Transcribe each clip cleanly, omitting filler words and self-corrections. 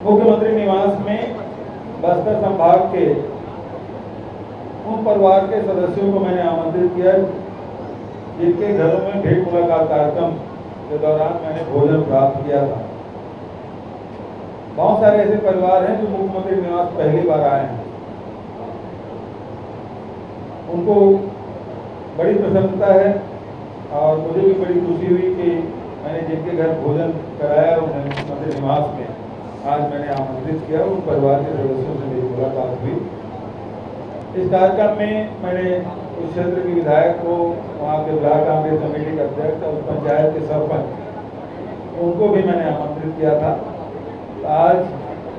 मुख्यमंत्री निवास में बस्तर संभाग के उन परिवार के सदस्यों को मैंने आमंत्रित किया जिनके घरों में भेंट मुलाकात कार्यक्रम के दौरान मैंने भोजन प्राप्त किया था। बहुत सारे ऐसे परिवार हैं जो मुख्यमंत्री निवास पहली बार आए हैं। उनको बड़ी प्रसन्नता है और मुझे भी बड़ी खुशी हुई कि मैंने जिनके घर भोजन कराया उन्हें मुख्यमंत्री निवास में आज मैंने आमंत्रित किया। उन परिवार के सदस्यों से मेरी मुलाकात हुई। इस कार्यक्रम में मैंने उस क्षेत्र के विधायक को, वहाँ के ब्लॉक कांग्रेस कमेटी के अध्यक्ष और पंचायत के सरपंच उनको भी मैंने आमंत्रित किया था। आज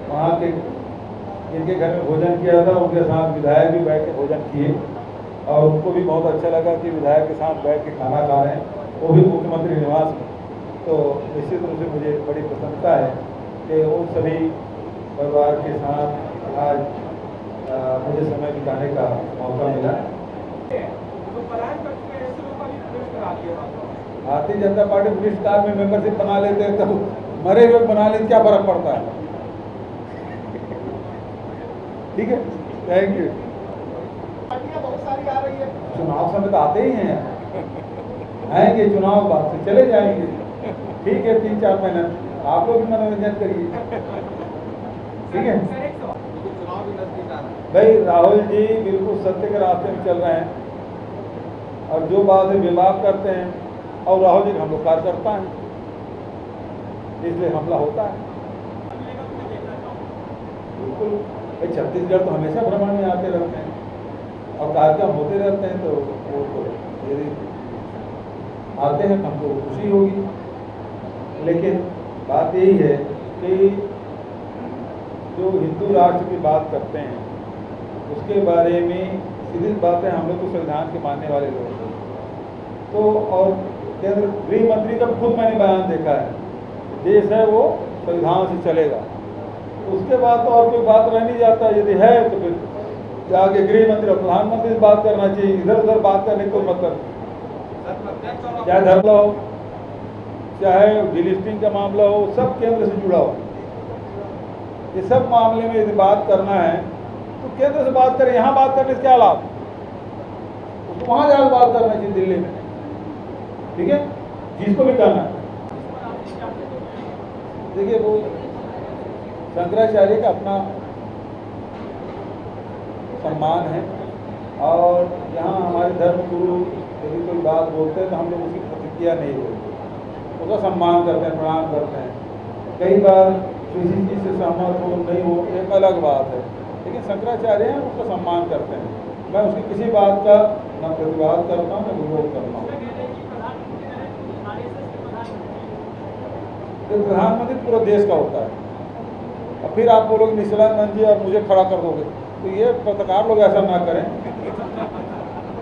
वहाँ के जिनके घर में भोजन किया था उनके साथ विधायक भी बैठ के भोजन किए और उनको भी बहुत अच्छा लगा कि विधायक के साथ बैठ के खाना खा रहे हैं, वो भी मुख्यमंत्री निवास में। तो निश्चित रूप से मुझे बड़ी प्रसन्नता है कि उन सभी परिवार के साथ आज मुझे समय बिताने का मौका मिला। Bharatiya Janata party police car में मेंबरशिप बना लेते हैं तो मरे हुए बना लेते क्या फर्क पड़ता है। ठीक है, थैंक यू। बहुत सारी आ रही है, चुनाव समय तो आते ही हैं, आएंगे चुनाव बाद से चले जाएंगे। ठीक है, 3-4 महीने आप लोग भी मनोरंजन करिए। ठीक है चुनाव भी नजदीक आ रहा है। भाई, राहुल जी बिल्कुल सत्य के रास्ते में चल रहे हैं और जो बात है विवाद करते हैं और राहुल जी हम लोग कार्यकर्ता हैं, इसलिए हमला होता है। बिल्कुल भाई, छत्तीसगढ़ तो हमेशा भ्रमण में आते रहते हैं और कार्यक्रम होते रहते हैं, तो वो तो यदि आते हैं हमको खुशी होगी। लेकिन बात यही है कि जो हिंदू राष्ट्र की बात करते हैं उसके बारे में सीधी बातें हम लोग तो संविधान के मानने वाले लोग हैं। तो और केंद्र गृह मंत्री का खुद मैंने बयान देखा है, देश है वो संविधान से चलेगा। उसके बाद तो और कोई बात रह नहीं जाता। यदि है तो फिर आगे गृह मंत्री और प्रधानमंत्री से बात करना चाहिए, इधर उधर बात करने को मतलब चाहे धरना हो चाहे डिलिस्टिंग का मामला हो, सब केंद्र से जुड़ा हो। ये सब मामले में यदि बात करना है तो केंद्र से बात करें, यहाँ बात करने से क्या लाभ? उसको वहाँ जाकर बात करना चाहिए दिल्ली में। ठीक है, जिसको भी करना है। देखिए, वो शंकराचार्य का अपना सम्मान है और यहाँ हमारे धर्मगुरु यदि कोई बात बोलते हैं तो हम लोग उसकी प्रतिक्रिया नहीं देते, उसका सम्मान करते हैं, प्रणाम करते हैं। कई बार किसी चीज़ से सहमत हो नहीं हो एक अलग बात है, लेकिन शंकराचार्य हैं उसका सम्मान करते हैं। मैं उसकी किसी बात का न प्रतिवाद करता हूँ न विरोध करता हूँ। प्रधानमंत्री पूरा देश का होता है और फिर आप बोलोगे निशिलानंद जी और मुझे खड़ा कर दोगे, तो ये पत्रकार लोग ऐसा ना करें।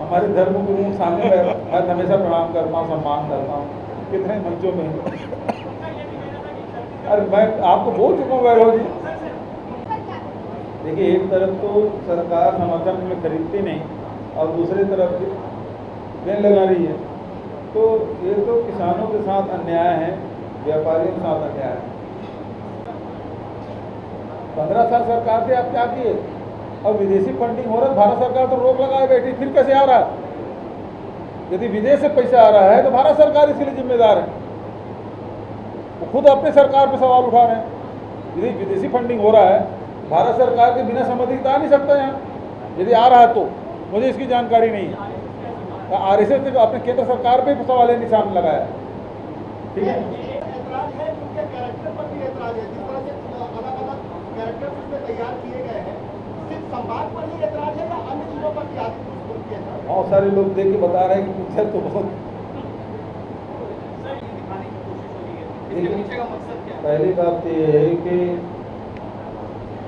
हमारे धर्म गुरुओं सामने मैं हमेशा प्रणाम करता हूँ, सम्मान करता हूँ, कितने मंचों में। अरे मैं आपको बोल चुका हूँ वैभव जी। देखिए, एक तरफ तो सरकार समर्थन में खरीदती नहीं और दूसरी तरफ बैन लगा रही है, तो ये तो किसानों के साथ अन्याय है, व्यापारियों के साथ अन्याय है। 15 साल सरकार से आप क्या किए? और विदेशी फंडिंग हो रहा है, भारत सरकार तो रोक लगाए बैठी, फिर कैसे आ रहा है? यदि विदेश से पैसा आ रहा है तो भारत सरकार इसके लिए जिम्मेदार है। वो खुद अपने सरकार पे सवाल उठा रहे हैं। यदि विदेशी फंडिंग हो रहा है, भारत सरकार के बिना सहमति के आ नहीं सकता यहाँ। यदि आ रहा है तो मुझे इसकी जानकारी नहीं है। RSS ने अपने केंद्र सरकार पे सवाल निशान लगाया। ठीक है, ऐतराज है, उनके कैरेक्टर पर भी ऐतराज है। जिस तरह से अलग-अलग कैरेक्टर उसमें तैयार किए गए हैं, सिर्फ संवाद पर ही ऐतराज है या अन्य चीजों पर भी आदि कुछ है? बहुत सारे लोग देख के बता रहे हैं कि पिक्चर तो बहुत। पहली बात ये है कि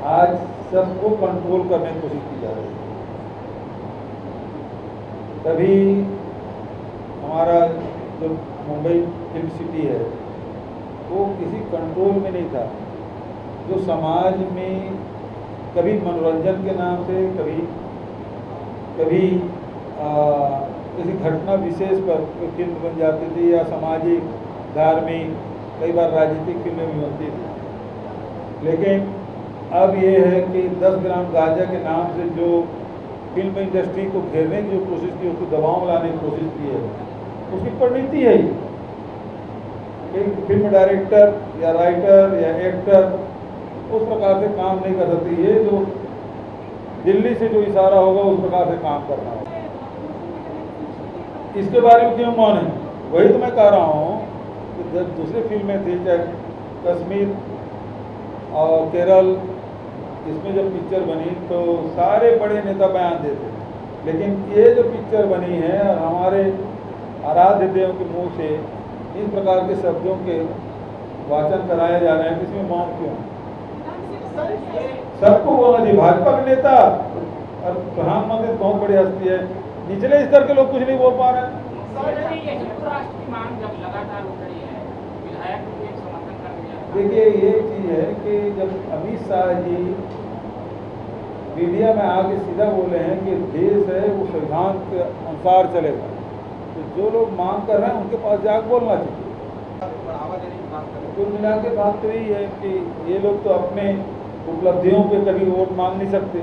आज सबको कंट्रोल करने की कोशिश की जा रही है। तभी हमारा जो मुंबई फिल्म सिटी है वो किसी कंट्रोल में नहीं था। जो समाज में कभी मनोरंजन के नाम से, कभी किसी घटना विशेष पर फिल्म बन जाती थी या सामाजिक, धार्मिक, कई बार राजनीतिक फिल्में भी बनती थी। लेकिन अब ये है कि 10 ग्राम गांजा के नाम से जो फिल्म इंडस्ट्री को घेरने की जो कोशिश की, उसको दबाव में लाने की कोशिश की है, उसकी परिणति है ये। एक फिल्म डायरेक्टर या राइटर या एक्टर उस प्रकार से काम नहीं कर सकती, ये जो दिल्ली से जो इशारा होगा उस प्रकार से काम करना होगा। इसके बारे में क्यों मौन है? वही तो मैं कह रहा हूँ कि जब दूसरी फिल्में थी, चाहे कश्मीर और केरल, इसमें जब पिक्चर बनी तो सारे बड़े नेता बयान देते, लेकिन ये जो पिक्चर बनी है और हमारे आराध्य देव के मुंह से इस प्रकार के शब्दों के वाचन कराए जा रहे हैं, इसमें मौन क्यों? सबको बोलना चाहिए। भाजपा के नेता और प्रधानमंत्री बहुत बड़ी हस्ती है, निचले स्तर के लोग कुछ नहीं बोल पा रहे हैं। देखिए, ये चीज है कि जब अमित शाह जी मीडिया में आके सीधा बोले हैं कि देश है वो संविधान के अनुसार चलेगा, तो जो लोग मांग कर रहे हैं उनके पास जाकर बोलना चाहिए। कुल मिला के बात तो यही है कि ये लोग तो अपने उपलब्धियों पे कभी वोट मांग नहीं सकते,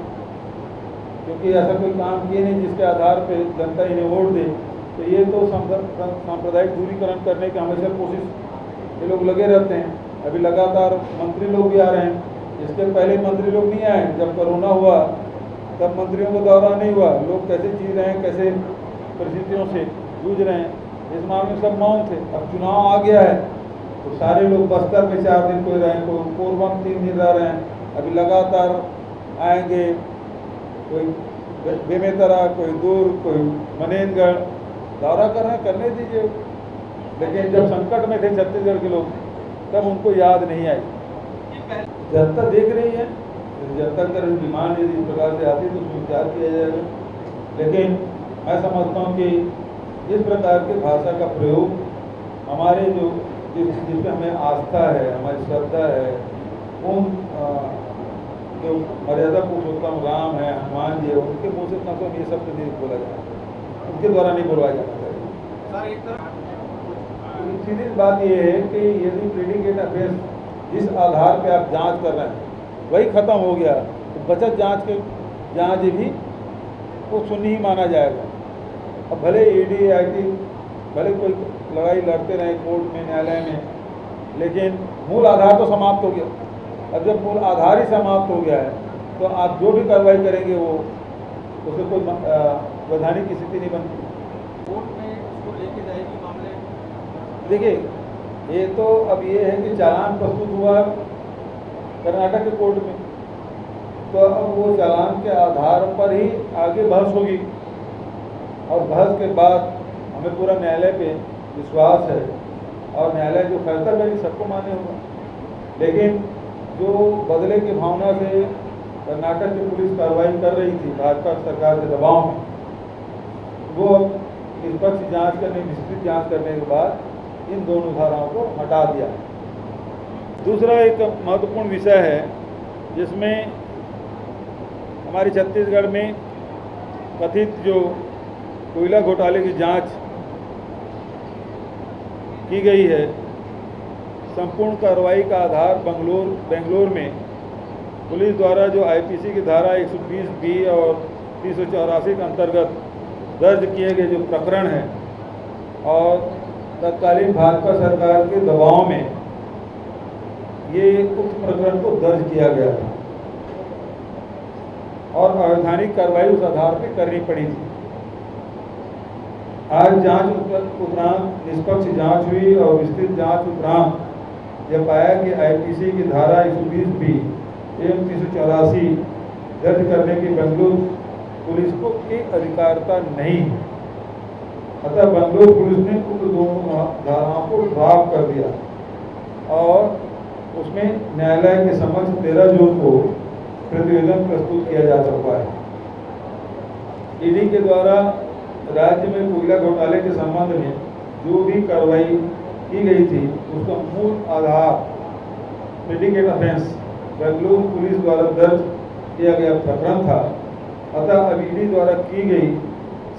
क्योंकि ऐसा कोई काम किए नहीं जिसके आधार पे जनता इन्हें वोट दे। तो ये तो सांप्रदायिक दूरीकरण करने की हमेशा कोशिश ये लोग लगे रहते हैं। अभी लगातार मंत्री लोग भी आ रहे हैं, इसके पहले मंत्री लोग नहीं आए। जब कोरोना हुआ तब मंत्रियों का दौरा नहीं हुआ। लोग कैसे जी रहे हैं, कैसे परिस्थितियों से जूझ रहे हैं, इस मामले में सब मौन थे। अब चुनाव आ गया है तो सारे लोग बस्तर में 4 दिन कोई रहे, कोई पूर्व 3 दिन रह रहे हैं, अभी लगातार आएंगे, कोई बेमेतरा, कोई दूर, कोई मनेंद्रगढ़ दौरा कर रहे हैं, करने दीजिए। लेकिन जब संकट में थे छत्तीसगढ़ के लोग तब उनको याद नहीं आई। जनता देख रही है, जनता का डिमांड यदि इस प्रकार से आती है तो उसमें विचार किया जाएगा। लेकिन मैं समझता हूँ कि इस प्रकार के भाषा का प्रयोग हमारे जिसमें हमें आस्था है, हमारी श्रद्धा है, उन जो मर्यादा पुरुषोत्तम राम है, हनुमान जी है, उनके मुँह से तो ये शब्द नहीं बोला जाए, उनके द्वारा नहीं बोलवाया जाना चाहिए। सीधी बात यह है कि यदि प्रेडिकेट अफेंस जिस आधार पे आप जांच कर रहे हैं वही खत्म हो गया तो बचत जांच भी वो सुन्नी ही माना जाएगा। अब भले ईडी आईटी भले कोई लड़ाई लड़ते रहे कोर्ट में, न्यायालय में, लेकिन मूल आधार तो समाप्त हो गया। अब जब मूल आधार ही समाप्त हो गया है तो आप जो भी कार्रवाई करेंगे वो उससे कोई वैधानिक स्थिति नहीं बनती। कोर्ट में उसको लेके जाएगी मामले। देखिए, ये तो अब ये है कि चालान प्रस्तुत हुआ कर्नाटक के कोर्ट में, तो अब वो चालान के आधार पर ही आगे बहस होगी और बहस के बाद हमें पूरा न्यायालय पे विश्वास है और न्यायालय जो फैसला करेगी सबको मान्य होगा। लेकिन जो बदले की भावना से कर्नाटक की पुलिस कार्रवाई कर रही थी भाजपा सरकार के दबाव में, वो निष्पक्ष जांच करने, विस्तृत जांच करने के बाद इन दोनों धाराओं को हटा दिया। दूसरा एक महत्वपूर्ण विषय है जिसमें हमारे छत्तीसगढ़ में कथित जो कोयला घोटाले की जांच की गई है, संपूर्ण कार्रवाई का आधार बेंगलोर में पुलिस द्वारा जो आईपीसी की धारा 120B और 384 के अंतर्गत दर्ज किए गए जो प्रकरण हैं और तत्कालीन भाजपा सरकार के दबाव में ये उक्त प्रकरण को दर्ज किया गया था और अवैधानिक कार्रवाई उस आधार पर करनी पड़ी थी। आज जांच उपरांत निष्पक्ष जांच हुई और विस्तृत जांच उपरांत यह पाया कि आईपीसी की धारा 120B एवं 384 दर्ज करने की बेंगलुरु पुलिस को की अधिकारिता नहीं। अतः बेंगलुरु पुलिस ने उक्त दोनों धाराओं को ड्रॉप कर दिया और उसमें न्यायालय के समक्ष 13 जून को प्रतिवेदन प्रस्तुत किया जा चुका है। ईडी के द्वारा राज्य में कोयला घोटाले के संबंध में जो भी कार्रवाई की गई थी उसका मूल आधार प्रेडिकेट ऑफेंस बेंगलुरु पुलिस द्वारा दर्ज किया गया प्रकरण था। अतः अब ईडी द्वारा की गई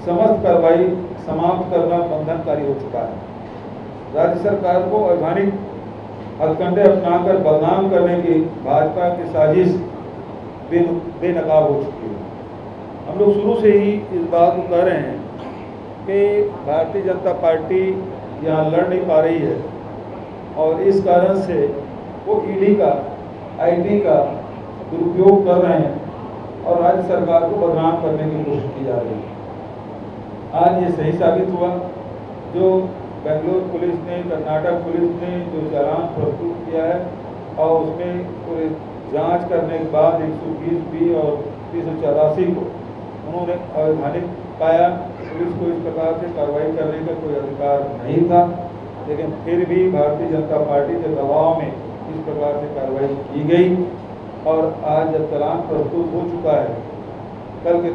समस्त कार्रवाई समाप्त करना बंधनकारी हो चुका है। राज्य सरकार को अवैधानिक हथकंडे अपनाकर बदनाम करने की भाजपा की साजिश बेनकाब हो चुकी है। हम लोग शुरू से ही इस बात को कह रहे हैं कि भारतीय जनता पार्टी यहाँ लड़ नहीं पा रही है और इस कारण से वो ईडी का, आईटी का दुरुपयोग कर रहे हैं और राज्य सरकार को बदनाम करने की कोशिश की जा रही है। आज ये सही साबित हुआ। जो बेंगलुरु पुलिस ने, कर्नाटक पुलिस ने जो चालान प्रस्तुत किया है और उसमें पूरे जांच करने के बाद 120B और 384 को उन्होंने अवैधानिक पाया। पुलिस को इस प्रकार से कार्रवाई करने का कोई अधिकार नहीं था, लेकिन फिर भी भारतीय जनता पार्टी के दबाव में इस प्रकार से कार्रवाई की गई और आज जब चालान प्रस्तुत हो चुका है, कल के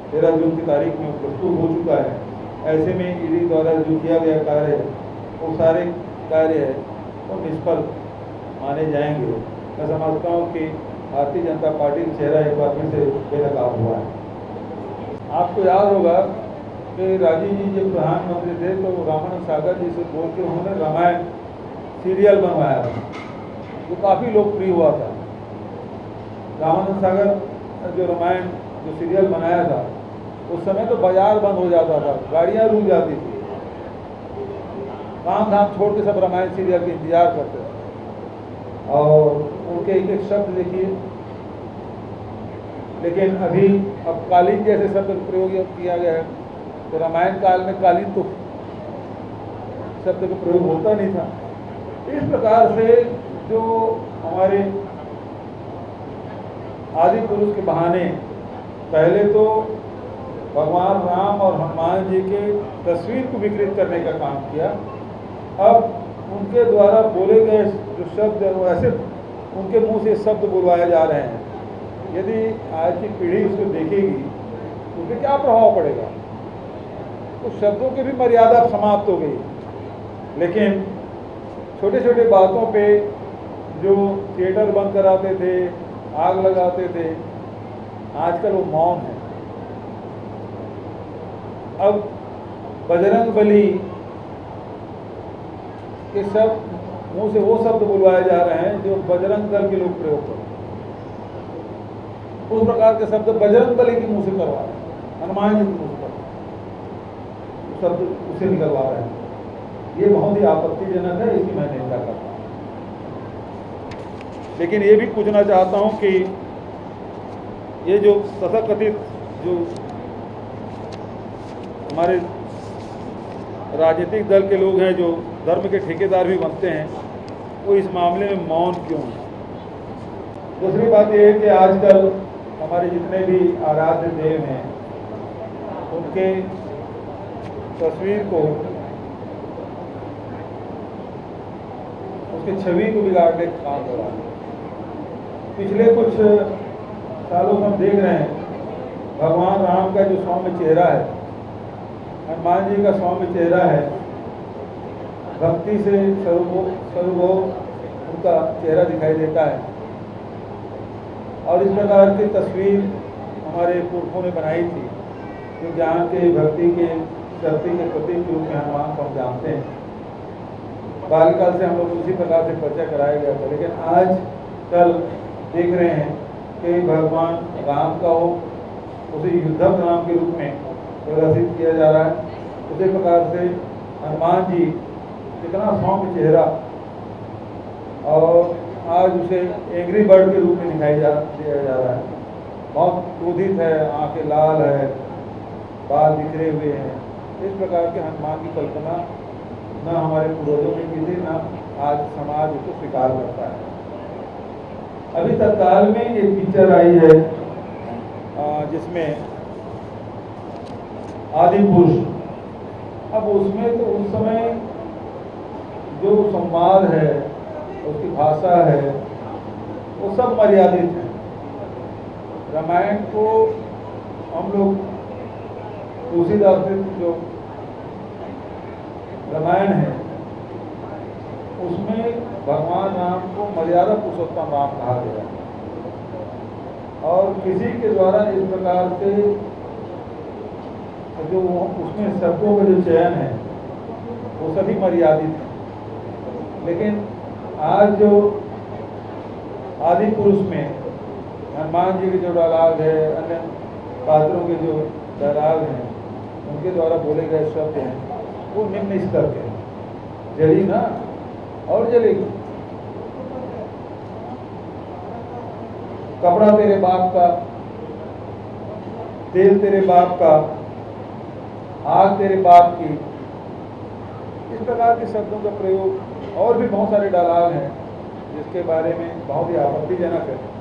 13 जून की तारीख में प्रस्तुत हो चुका है, ऐसे में ईडी द्वारा जो किया गया कार्य है वो सारे कार्य है वो निष्फल माने जाएंगे। मैं समझता हूँ कि भारतीय जनता पार्टी का चेहरा एक बार फिर से बेनकाब हुआ है। आपको याद होगा कि राजीव जी जब प्रधानमंत्री थे तो रामानंद सागर जी से बोल के उन्होंने रामायण सीरियल बनवाया था, जो काफ़ी लोकप्रिय हुआ था। रामानंद सागर जो रामायण जो सीरियल बनाया था, उस समय तो बाजार बंद हो जाता था, गाड़ियाँ रुक जाती थी, काम धाम छोड़ के सब रामायण सीरियल के इंतजार करते थे और उनके एक एक शब्द देखिए। लेकिन अब कालीन जैसे शब्द का प्रयोग किया गया है, तो रामायण काल में कालीन तो शब्द का प्रयोग होता नहीं था। इस प्रकार से जो हमारे आदि पुरुष के बहाने पहले तो भगवान राम और हनुमान जी के तस्वीर को विकृत करने का काम किया, अब उनके द्वारा बोले गए जो शब्द है वो ऐसे उनके मुंह से शब्द बुलवाए जा रहे हैं। यदि आज की पीढ़ी उसको देखेगी तो उस पर क्या प्रभाव पड़ेगा? तो शब्दों की भी मर्यादा समाप्त हो गई। लेकिन छोटे छोटे बातों पे जो थिएटर बंद कराते थे, आग लगाते थे, आजकल वो मौन है। अब बजरंग बली के सब मुंह से वो शब्द बुलवाए जा रहे हैं जो बजरंग दल के लोग प्रयोग करते हैं। उस प्रकार के शब्द बजरंग बली के मुंह से करवा रहे हैं, हनुमान जी के मुंह से शब्द उसे निकलवा रहे हैं। ये बहुत ही आपत्तिजनक है, इसकी मैं निंदा करता हूँ। लेकिन ये भी पूछना चाहता हूँ कि ये जो तथाकथित जो हमारे राजनीतिक दल के लोग हैं, जो धर्म के ठेकेदार भी बनते हैं, वो इस मामले में मौन क्यों है? दूसरी बात यह है कि आजकल हमारे जितने भी आराध्य देव हैं उनके तस्वीर को, उसकी छवि को बिगाड़ने का काम हो रहा है। पिछले कुछ सालों से हम देख रहे हैं भगवान राम का जो सौम्य चेहरा है, हनुमान जी का सौम्य चेहरा है, भक्ति से सर्वभौम उनका चेहरा दिखाई देता है। और इस प्रकार की तस्वीर हमारे पुरखों ने बनाई थी, जो ज्ञान के, भक्ति के, शक्ति के प्रतीक के रूप में हनुमान को हम जानते हैं। बाल्यकाल से हम लोग उसी प्रकार से परिचय कराया गया था। लेकिन आज कल देख रहे हैं कि भगवान राम का हो उसे युद्धक राम के रूप में प्रदर्शित किया जा रहा है। उसी प्रकार से हनुमान जी कितना सौम्य चेहरा, और आज उसे एंग्री बर्ड के रूप में दिया जा रहा है। बहुत क्रोधित है, आंखें लाल है, बाल बिखरे हुए हैं। इस प्रकार के हनुमान की कल्पना न हमारे पूर्वजों ने की थी, न आज समाज उसको स्वीकार करता है। अभी तत्काल में एक पिक्चर आई है जिसमें आदि पुरुष, अब उसमें तो उस समय जो संवाद है, उसकी भाषा है, वो सब मर्यादित है। रामायण को हम लोग तुलसीदास से जो रामायण है उसमें भगवान राम को मर्यादा पुरुषोत्तम राम कहा गया है, और किसी के द्वारा इस प्रकार से जो उसमें शब्दों का जो चयन है वो सभी मर्यादित है। लेकिन आज जो आदि पुरुष में हनुमान जी के जो डायलॉग है, अन्य पात्रों के जो डायलॉग हैं, उनके द्वारा बोले गए शब्द हैं, वो निम्न स्तर के हैं। जली ना और जलेगी। कपड़ा तेरे बाप का, तेल तेरे बाप का, आग तेरे बाप की, इस प्रकार के शब्दों का प्रयोग और भी बहुत सारे डायलॉग हैं जिसके बारे में बहुत ही आपत्तिजनक है।